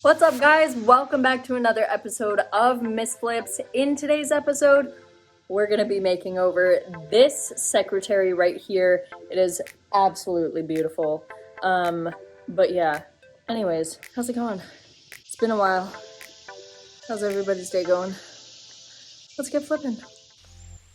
What's up, guys? Welcome back to another episode of Missflips. In today's episode, we're going to be making over this secretary right here. It is absolutely beautiful. But yeah, anyways, how's it going? It's been a while. How's everybody's day going? Let's get flipping.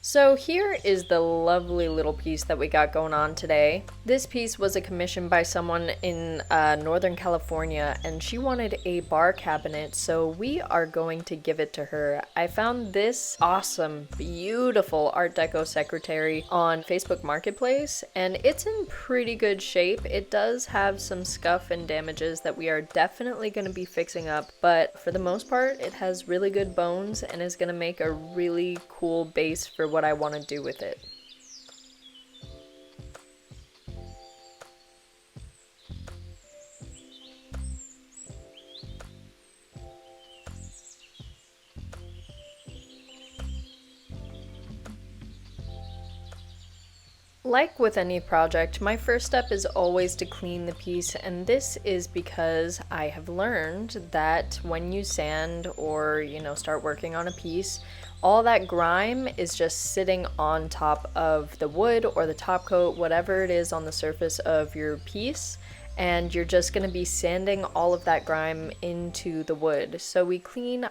So here is the lovely little piece that we got going on today. This piece was a commission by someone in Northern California, and she wanted a bar cabinet, so we are going to give it to her. I found this awesome, beautiful Art Deco secretary on Facebook Marketplace, and it's in pretty good shape. It does have some scuff and damages that we are definitely going to be fixing up, but for the most part, it has really good bones and is going to make a really cool base for what I want to do with it. Like with any project, my first step is always to clean the piece, and this is because I have learned that when you sand or, start working on a piece, all that grime is just sitting on top of the wood or the top coat, whatever it is on the surface of your piece, and you're just going to be sanding all of that grime into the wood. So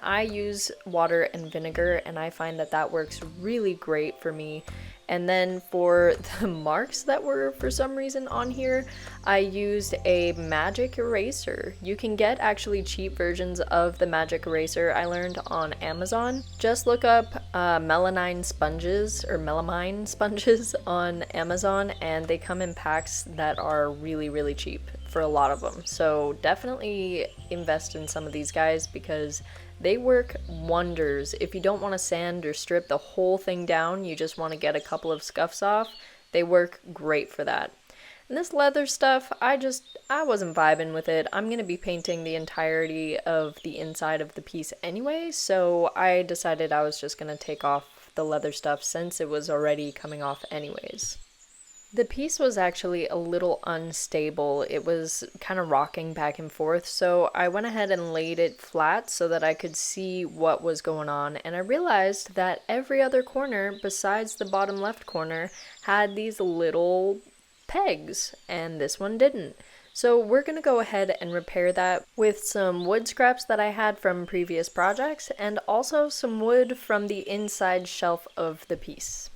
I use water and vinegar, and I find that that works really great for me. And then for the marks that were for some reason on here, I used a magic eraser. You can get actually cheap versions of the magic eraser, I learned on Amazon. Just look up melamine sponges on Amazon, and they come in packs that are really, really cheap for a lot of them. So definitely invest in some of these guys because they work wonders. If you don't want to sand or strip the whole thing down, you just want to get a couple of scuffs off, they work great for that. And this leather stuff, I wasn't vibing with it. I'm going to be painting the entirety of the inside of the piece anyway, so I decided I was just going to take off the leather stuff since it was already coming off anyways. The piece was actually a little unstable. It was kind of rocking back and forth, so I went ahead and laid it flat so that I could see what was going on, and I realized that every other corner besides the bottom left corner had these little pegs, and this one didn't. So we're going to go ahead and repair that with some wood scraps that I had from previous projects, and also some wood from the inside shelf of the piece.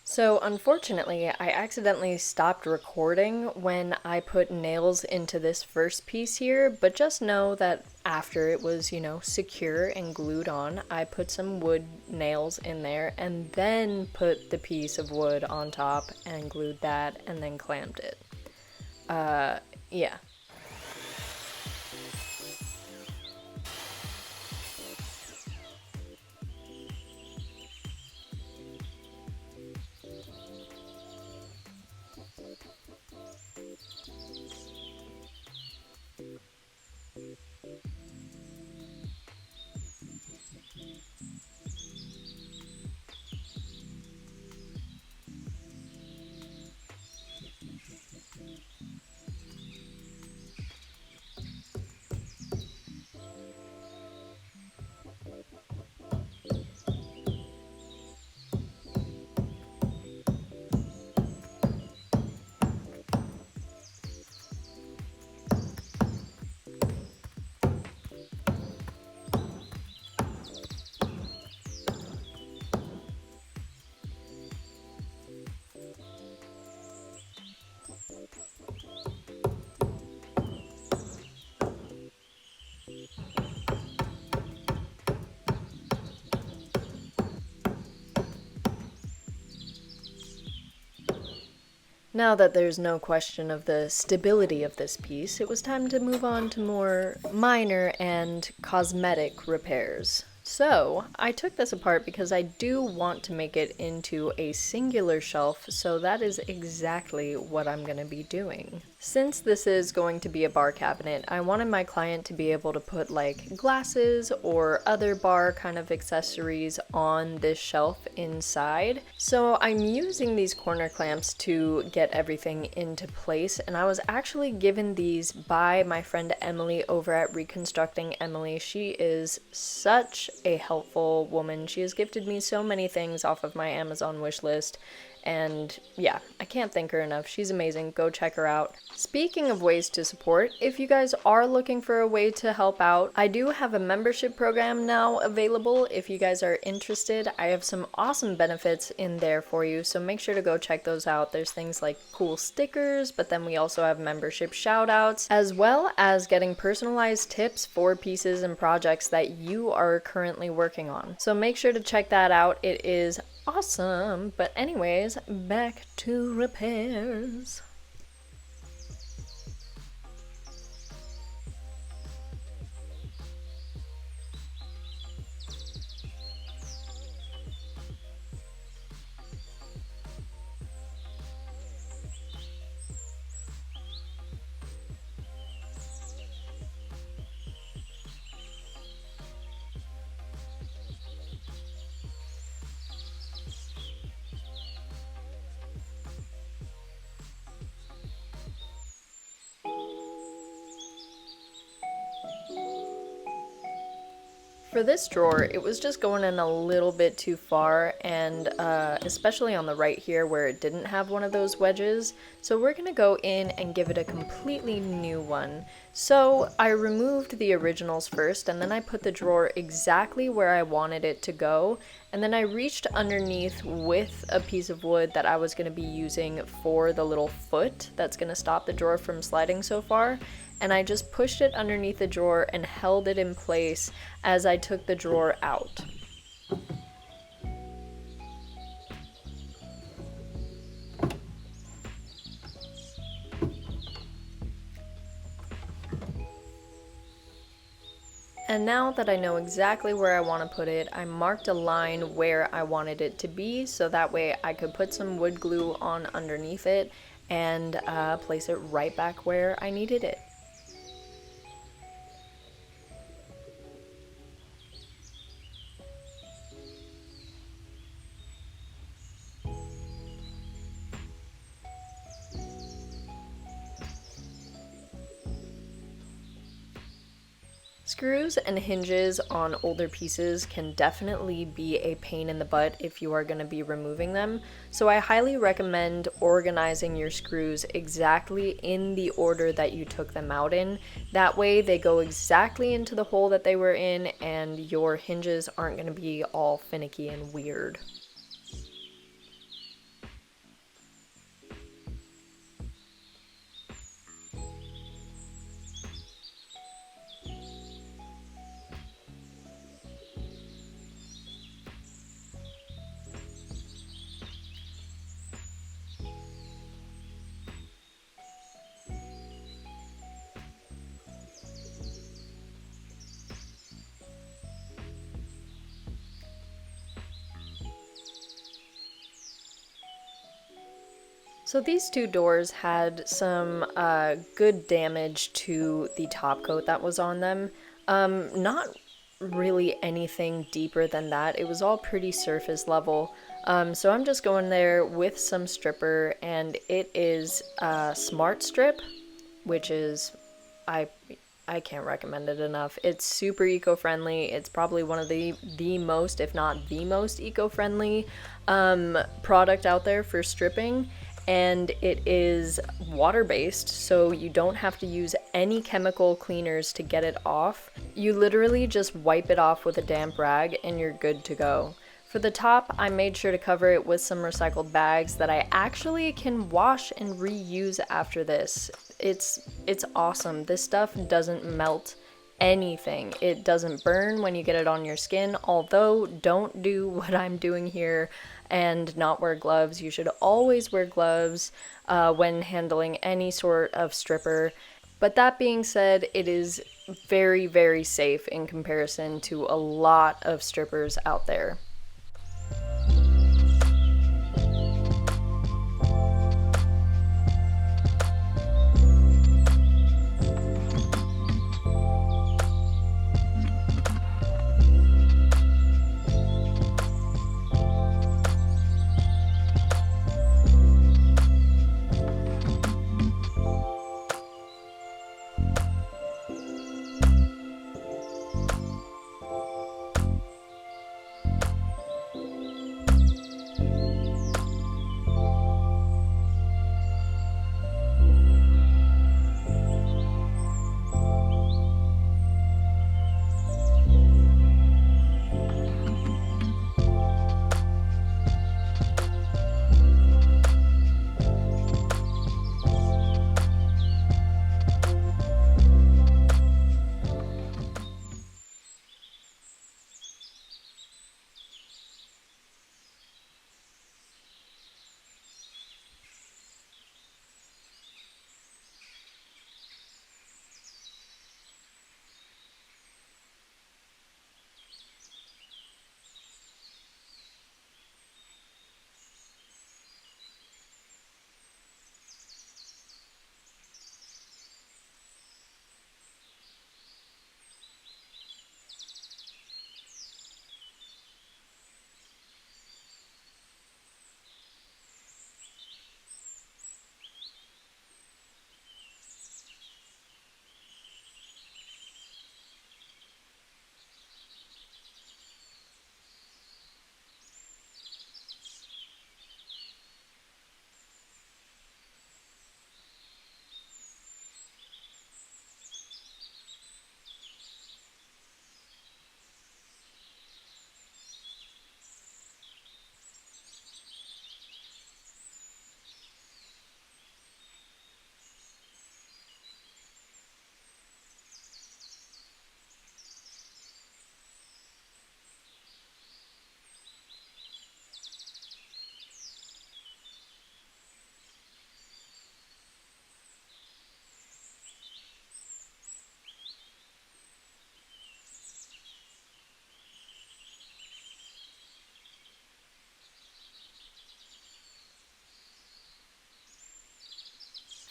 So unfortunately, I accidentally stopped recording when I put nails into this first piece here, but just know that after it was, secure and glued on, I put some wood nails in there and then put the piece of wood on top and glued that and then clamped it. Yeah. Now that there's no question of the stability of this piece, it was time to move on to more minor and cosmetic repairs. So, I took this apart because I do want to make it into a singular shelf, so that is exactly what I'm going to be doing. Since this is going to be a bar cabinet, I wanted my client to be able to put like glasses or other bar kind of accessories on this shelf inside. So I'm using these corner clamps to get everything into place, and I was actually given these by my friend Emily over at Reconstructing Emily. She is such a helpful woman. She has gifted me so many things off of my Amazon wish list. And yeah, I can't thank her enough. She's amazing. Go check her out. Speaking of ways to support, if you guys are looking for a way to help out, I do have a membership program now available. If you guys are interested, I have some awesome benefits in there for you. So make sure to go check those out. There's things like cool stickers, but then we also have membership shout outs, as well as getting personalized tips for pieces and projects that you are currently working on. So make sure to check that out. It is awesome. But anyways, back to repairs. For this drawer, it was just going in a little bit too far, and especially on the right here where it didn't have one of those wedges. So we're gonna go in and give it a completely new one. So I removed the originals first, and then I put the drawer exactly where I wanted it to go. And then I reached underneath with a piece of wood that I was gonna be using for the little foot that's gonna stop the drawer from sliding so far. And I just pushed it underneath the drawer and held it in place as I took the drawer out. And now that I know exactly where I want to put it, I marked a line where I wanted it to be, so that way I could put some wood glue on underneath it and place it right back where I needed it. Screws and hinges on older pieces can definitely be a pain in the butt if you are going to be removing them, so I highly recommend organizing your screws exactly in the order that you took them out in. That way they go exactly into the hole that they were in and your hinges aren't going to be all finicky and weird. So these two doors had some good damage to the top coat that was on them. Not really anything deeper than that. It was all pretty surface level. So I'm just going there with some stripper, and it is Smart Strip, which is, I can't recommend it enough. It's super eco-friendly. It's probably one of the most, if not the most eco-friendly product out there for stripping. And it is water-based, so you don't have to use any chemical cleaners to get it off. You literally just wipe it off with a damp rag and you're good to go. For the top, I made sure to cover it with some recycled bags that I actually can wash and reuse after this. It's awesome. This stuff doesn't melt anything. It doesn't burn when you get it on your skin, although don't do what I'm doing here and not wear gloves. You should always wear gloves when handling any sort of stripper. But that being said, it is very, very safe in comparison to a lot of strippers out there.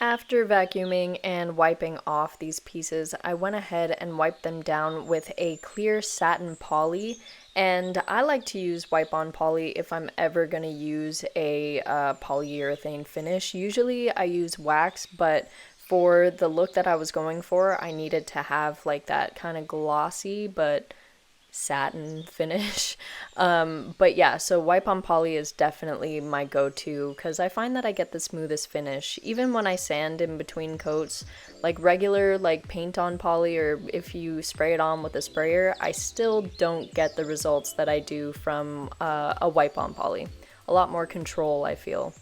After vacuuming and wiping off these pieces, I went ahead and wiped them down with a clear satin poly. And I like to use wipe-on poly if I'm ever going to use a polyurethane finish. Usually I use wax, but for the look that I was going for, I needed to have like that kind of glossy but satin finish. But yeah, so wipe on poly is definitely my go-to because I find that I get the smoothest finish even when I sand in between coats. Like regular like paint on poly, or if you spray it on with a sprayer, I still don't get the results that I do from a wipe on poly. A lot more control, I feel.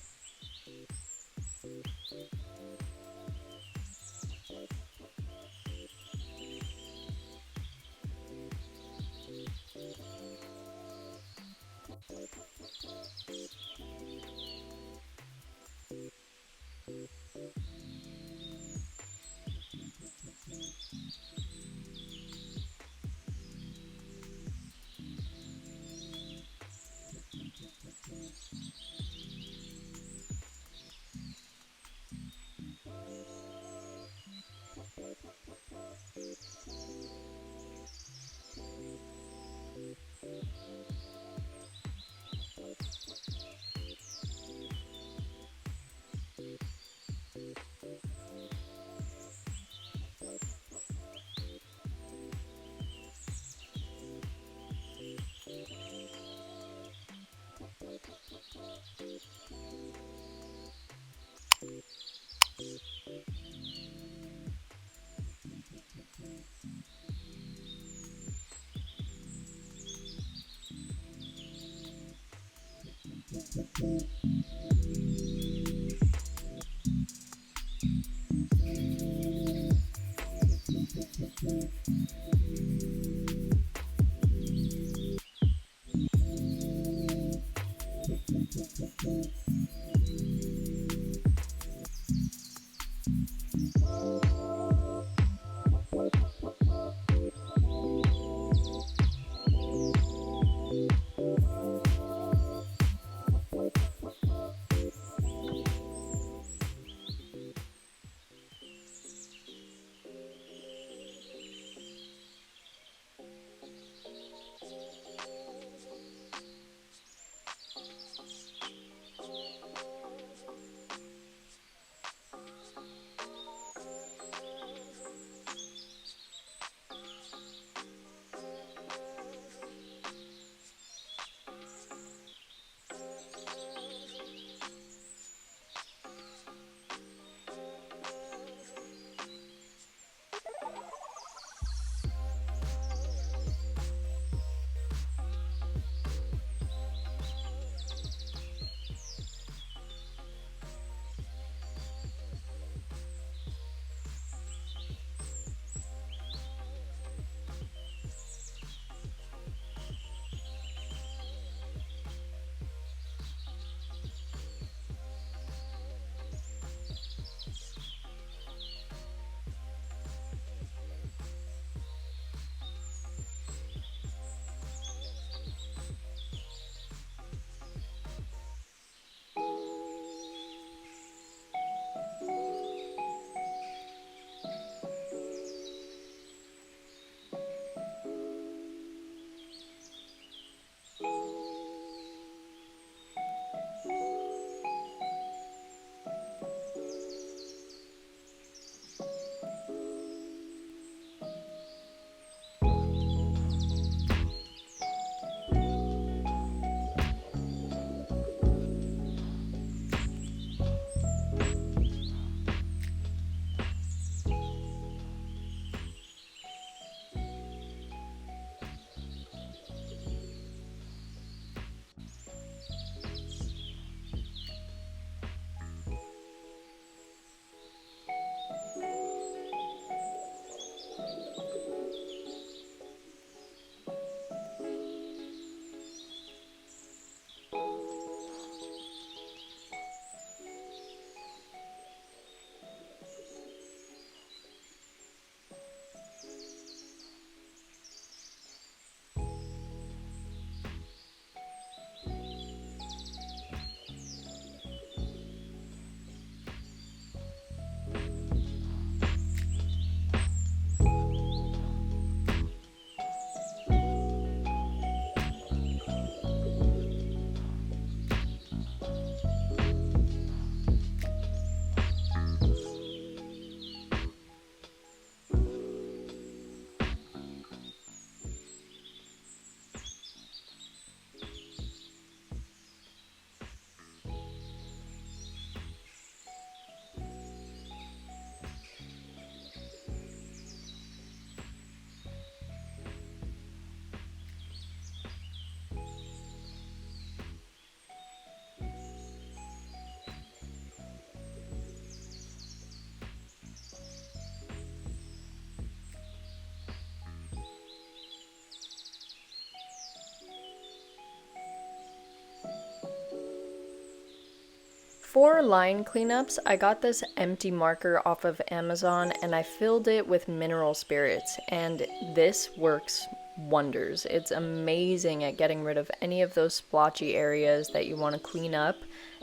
For line cleanups, I got this empty marker off of Amazon and I filled it with mineral spirits, and this works wonders. It's amazing at getting rid of any of those splotchy areas that you want to clean up,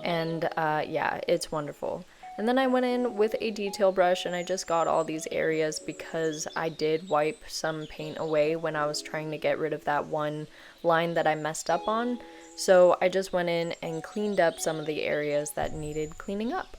and yeah, it's wonderful. And then I went in with a detail brush and I just got all these areas because I did wipe some paint away when I was trying to get rid of that one line that I messed up on. So I just went in and cleaned up some of the areas that needed cleaning up.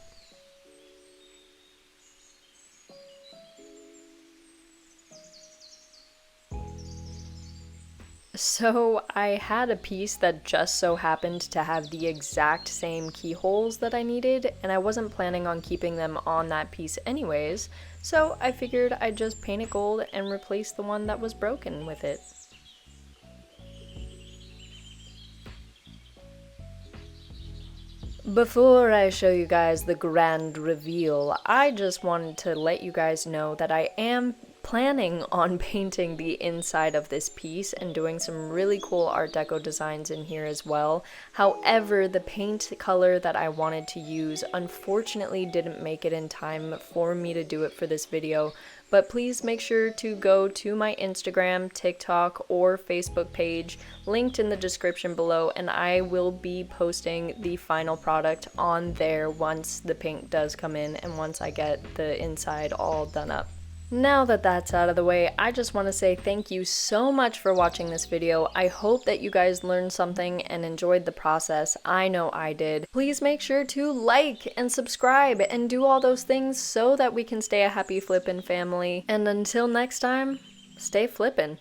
So I had a piece that just so happened to have the exact same keyholes that I needed, and I wasn't planning on keeping them on that piece anyways, so I figured I'd just paint it gold and replace the one that was broken with it. Before I show you guys the grand reveal, I just wanted to let you guys know that I am planning on painting the inside of this piece and doing some really cool Art Deco designs in here as well. However, the paint color that I wanted to use unfortunately didn't make it in time for me to do it for this video, but please make sure to go to my Instagram, TikTok, or Facebook page, linked in the description below, and I will be posting the final product on there once the paint does come in and once I get the inside all done up. Now that that's out of the way, I just want to say thank you so much for watching this video. I hope that you guys learned something and enjoyed the process. I know I did. Please make sure to like and subscribe and do all those things so that we can stay a happy flippin' family. And until next time, stay flippin'.